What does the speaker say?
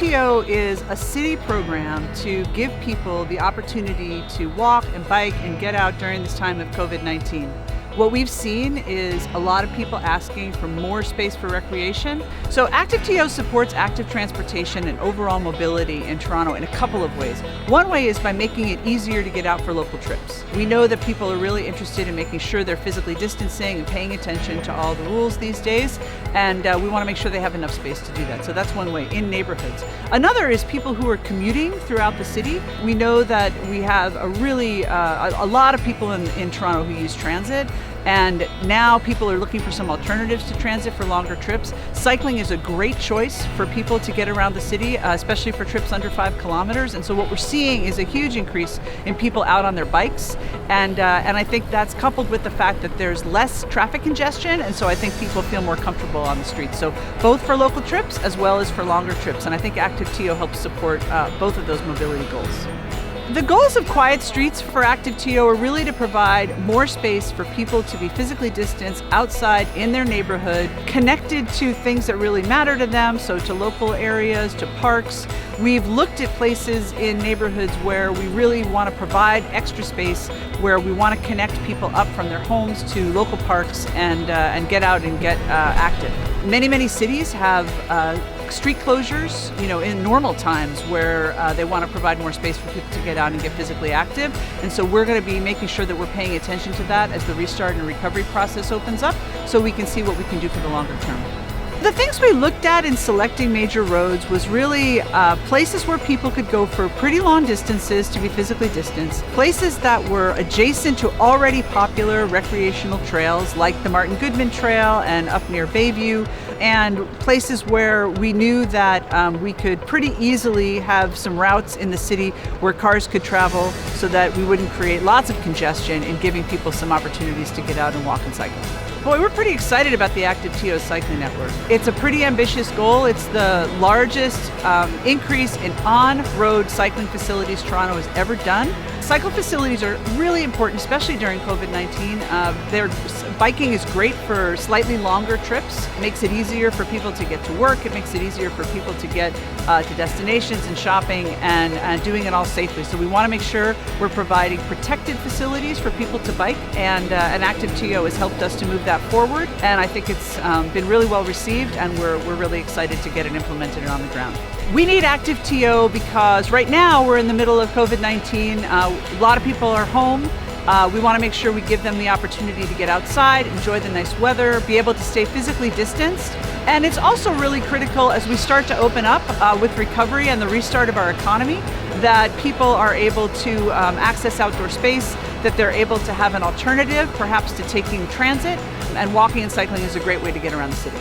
ActiveTO is a city program to give people the opportunity to walk and bike and get out during this time of COVID-19. What we've seen is a lot of people asking for more space for recreation. So ActiveTO supports active transportation and overall mobility in Toronto in a couple of ways. One way is by making it easier to get out for local trips. We know that people are really interested in making sure they're physically distancing and paying attention to all the rules these days, and we want to make sure they have enough space to do that. So that's one way, in neighborhoods. Another is people who are commuting throughout the city. We know that we have a lot of people in Toronto who use transit. And now people are looking for some alternatives to transit for longer trips. Cycling is a great choice for people to get around the city, especially for trips under 5 kilometers. And so what we're seeing is a huge increase in people out on their bikes. And I think that's coupled with the fact that there's less traffic congestion. And so I think people feel more comfortable on the streets. So both for local trips as well as for longer trips. And I think ActiveTO helps support both of those mobility goals. The goals of Quiet Streets for ActiveTO are really to provide more space for people to be physically distanced outside in their neighborhood, connected to things that really matter to them, so to local areas, to parks. We've looked at places in neighborhoods where we really want to provide extra space, where we want to connect people up from their homes to local parks and get out and get active. Many cities have street closures, in normal times where they want to provide more space for people to get out and get physically active. And so we're going to be making sure that we're paying attention to that as the restart and recovery process opens up, so we can see what we can do for the longer term. The things we looked at in selecting major roads was really places where people could go for pretty long distances to be physically distanced, places that were adjacent to already popular recreational trails like the Martin Goodman Trail and up near Bayview, and places where we knew that we could pretty easily have some routes in the city where cars could travel so that we wouldn't create lots of congestion in giving people some opportunities to get out and walk and cycle. Boy, we're pretty excited about the ActiveTO cycling network. It's a pretty ambitious goal. It's the largest increase in on-road cycling facilities Toronto has ever done. Cycle facilities are really important, especially during COVID-19. Biking is great for slightly longer trips. It makes it easier for people to get to work. It makes it easier for people to get to destinations and shopping and doing it all safely. So we want to make sure we're providing protected facilities for people to bike, and ActiveTO has helped us to move that forward. And I think it's been really well received, and we're really excited to get it implemented and on the ground. We need ActiveTO because right now we're in the middle of COVID-19. A lot of people are home. We want to make sure we give them the opportunity to get outside, enjoy the nice weather, be able to stay physically distanced. And it's also really critical as we start to open up with recovery and the restart of our economy, that people are able to access outdoor space, that they're able to have an alternative, perhaps to taking transit, and walking and cycling is a great way to get around the city.